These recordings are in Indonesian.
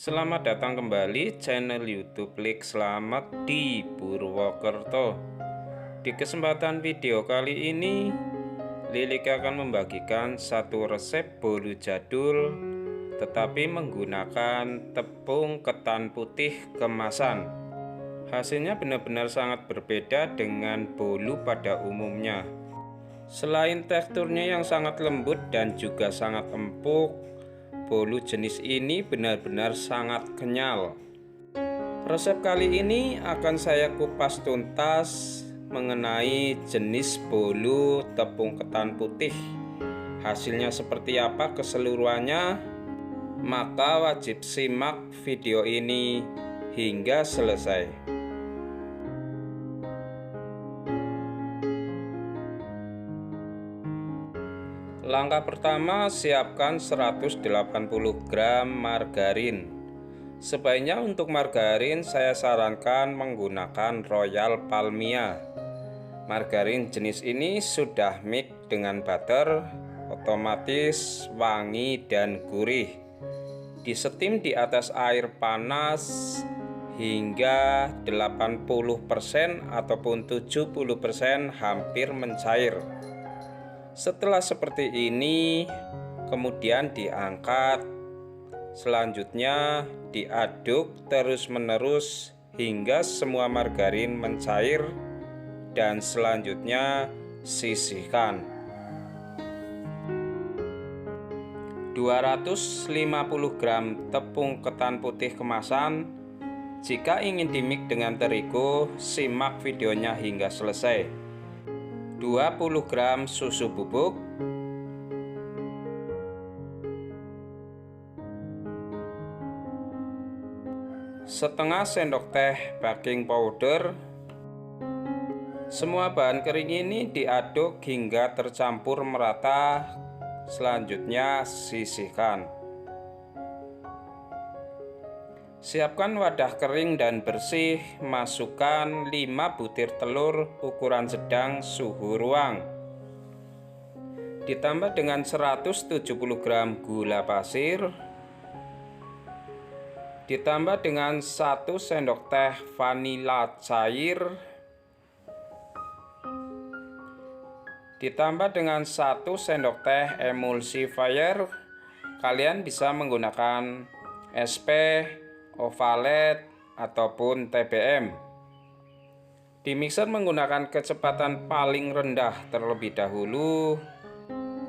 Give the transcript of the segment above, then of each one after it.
Selamat datang kembali channel YouTube Lik Slamet di Purwokerto. Di kesempatan video kali ini, Lilik akan membagikan satu resep bolu jadul tetapi menggunakan tepung ketan putih kemasan. Hasilnya benar-benar sangat berbeda dengan bolu pada umumnya. Selain teksturnya yang sangat lembut dan juga sangat empuk, bolu jenis ini benar-benar sangat kenyal. Resep kali ini akan saya kupas tuntas mengenai jenis bolu tepung ketan putih. Hasilnya seperti apa keseluruhannya? Maka wajib simak video ini hingga selesai. Langkah pertama, siapkan 180 gram margarin. Sebaiknya untuk margarin saya sarankan menggunakan Royal Palmia. Margarin jenis ini sudah mix dengan butter, otomatis wangi dan gurih. Disetim di atas air panas hingga 80% ataupun 70% hampir mencair. Setelah seperti ini, kemudian diangkat. Selanjutnya diaduk terus-menerus hingga semua margarin mencair, dan selanjutnya sisihkan. 250 gram tepung ketan putih kemasan. Jika ingin dimix dengan terigu, simak videonya hingga selesai. 20 gram susu bubuk, setengah sendok teh baking powder. Semua bahan kering ini diaduk hingga tercampur merata. Selanjutnya sisihkan. Siapkan wadah kering dan bersih, masukkan 5 butir telur ukuran sedang suhu ruang. Ditambah dengan 170 gram gula pasir. Ditambah dengan 1 sendok teh vanila cair. Ditambah dengan 1 sendok teh emulsifier. Kalian bisa menggunakan SP, Ovalet, ataupun TBM. Di mixer menggunakan kecepatan paling rendah terlebih dahulu.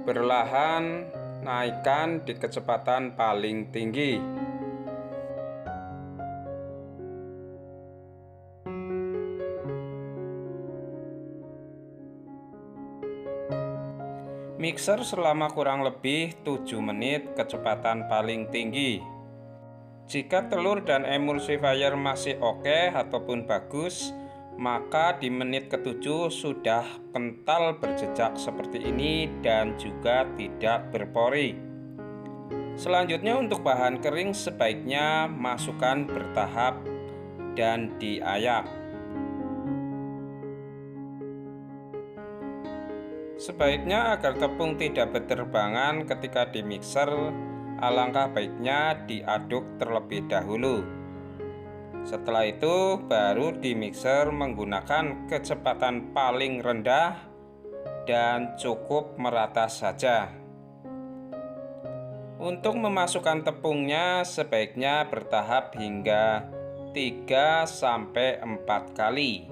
Perlahan naikkan di kecepatan paling tinggi. Mixer selama kurang lebih 7 menit kecepatan paling tinggi. Jika telur dan emulsifier masih oke ataupun bagus, maka di menit ke-7 sudah kental berjejak seperti ini dan juga tidak berpori. Selanjutnya untuk bahan kering sebaiknya masukkan bertahap dan diayak. Sebaiknya agar tepung tidak berterbangan ketika di mixer, alangkah baiknya diaduk terlebih dahulu. Setelah itu baru di mixer menggunakan kecepatan paling rendah dan cukup merata saja. Untuk memasukkan tepungnya sebaiknya bertahap hingga 3-4 kali.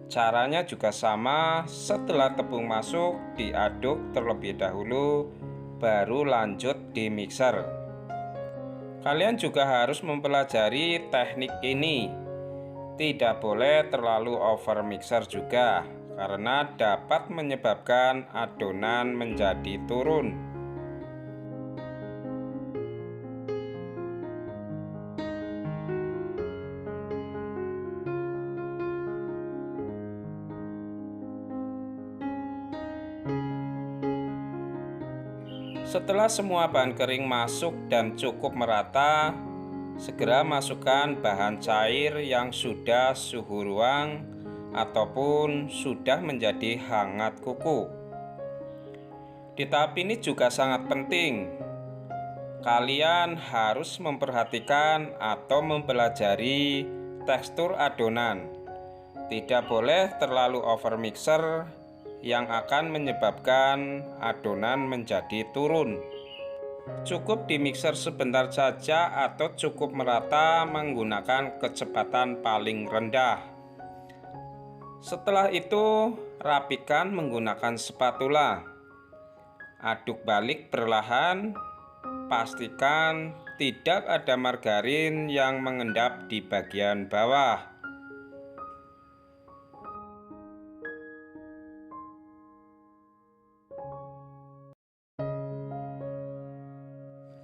Caranya juga sama, setelah tepung masuk diaduk terlebih dahulu, baru lanjut di mixer. Kalian juga harus mempelajari teknik ini. Tidak boleh terlalu over mixer juga, karena dapat menyebabkan adonan menjadi turun. Setelah semua bahan kering masuk dan cukup merata, segera masukkan bahan cair yang sudah suhu ruang ataupun sudah menjadi hangat kuku. Di tahap ini juga sangat penting. kalian harus memperhatikan atau mempelajari tekstur adonan. Tidak boleh terlalu over mixer yang akan menyebabkan adonan menjadi turun. Cukup di mixer sebentar saja atau cukup merata menggunakan kecepatan paling rendah. Setelah itu, rapikan menggunakan spatula. Aduk balik perlahan, pastikan tidak ada margarin yang mengendap di bagian bawah.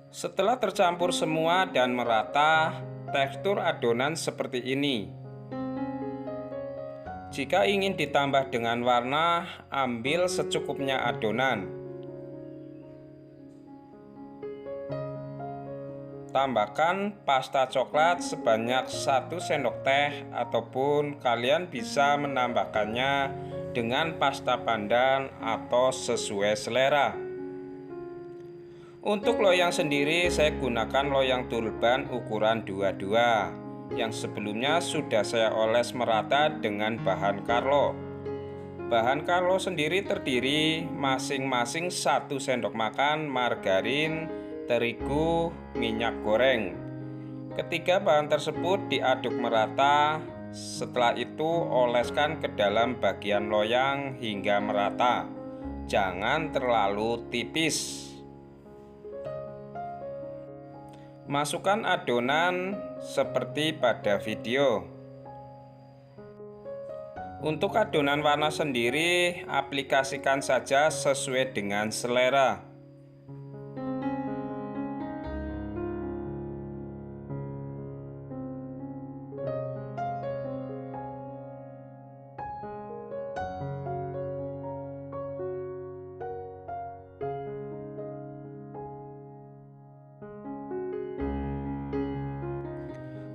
Setelah tercampur semua dan merata, tekstur adonan seperti ini. Jika ingin ditambah dengan warna, ambil secukupnya adonan. Tambahkan pasta coklat sebanyak 1 sendok teh ataupun kalian bisa menambahkannya dengan pasta pandan atau sesuai selera. Untuk loyang sendiri saya gunakan loyang turban ukuran 22 yang sebelumnya sudah saya oles merata dengan bahan Carlo. Bahan Carlo sendiri terdiri masing-masing 1 sendok makan margarin, terigu, minyak goreng. Ketiga bahan tersebut diaduk merata. Setelah itu oleskan ke dalam bagian loyang hingga merata. Jangan terlalu tipis. Masukkan adonan seperti pada video. Untuk adonan warna sendiri, aplikasikan saja sesuai dengan selera.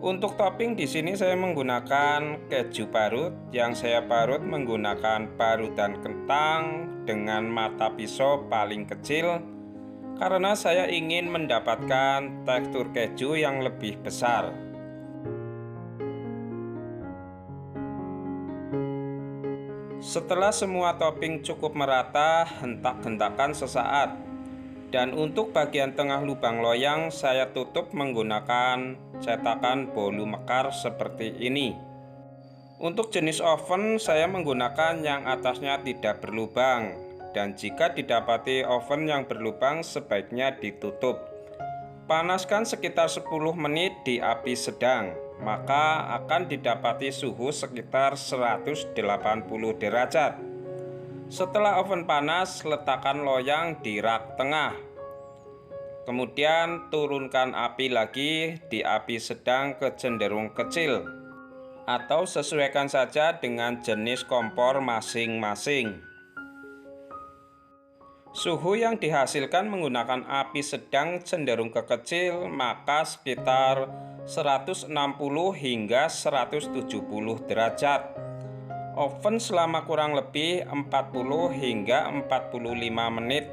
Untuk topping di sini saya menggunakan keju parut yang saya parut menggunakan parutan kentang dengan mata pisau paling kecil karena saya ingin mendapatkan tekstur keju yang lebih besar. Setelah semua topping cukup merata, hentak-hentakan sesaat. Dan untuk bagian tengah lubang loyang saya tutup menggunakan cetakan bolu mekar seperti ini. Untuk jenis oven saya menggunakan yang atasnya tidak berlubang, dan jika didapati oven yang berlubang sebaiknya ditutup. Panaskan sekitar 10 menit di api sedang, maka akan didapati suhu sekitar 180 derajat. Setelah oven panas, letakkan loyang di rak tengah. Kemudian turunkan api lagi di api sedang ke cenderung kecil, atau sesuaikan saja dengan jenis kompor masing-masing. Suhu yang dihasilkan menggunakan api sedang cenderung ke kecil, maka sekitar 160 hingga 170 derajat. Oven selama kurang lebih 40 hingga 45 menit,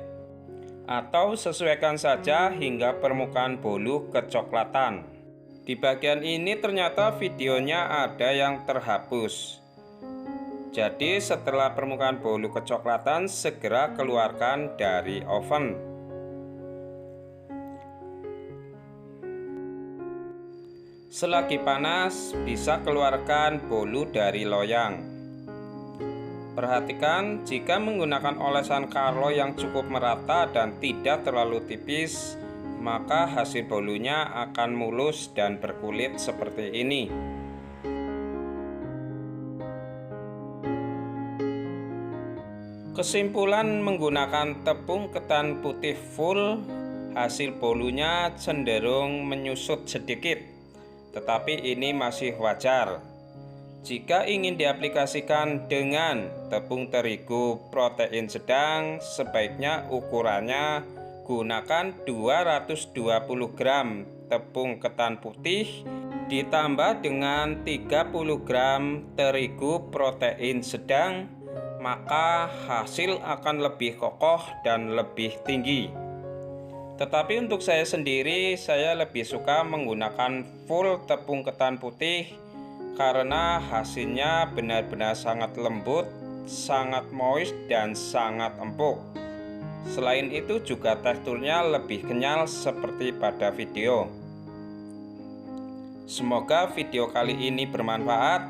atau sesuaikan saja hingga permukaan bolu kecoklatan. Di bagian ini ternyata videonya ada yang terhapus. Jadi setelah permukaan bolu kecoklatan segera keluarkan dari oven. Selagi panas bisa keluarkan bolu dari loyang. Perhatikan jika menggunakan olesan Carlo yang cukup merata dan tidak terlalu tipis, maka hasil bolunya akan mulus dan berkulit seperti ini. Kesimpulan, menggunakan tepung ketan putih full, hasil bolunya cenderung menyusut sedikit, tetapi ini masih wajar. Jika ingin diaplikasikan dengan tepung terigu protein sedang, sebaiknya ukurannya gunakan 220 gram tepung ketan putih ditambah dengan 30 gram terigu protein sedang, maka hasil akan lebih kokoh dan lebih tinggi. Tetapi untuk saya sendiri, saya lebih suka menggunakan full tepung ketan putih karena hasilnya benar-benar sangat lembut, sangat moist, dan sangat empuk. Selain itu juga teksturnya lebih kenyal seperti pada video. Semoga video kali ini bermanfaat.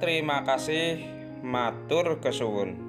Terima kasih, matur kesuwun.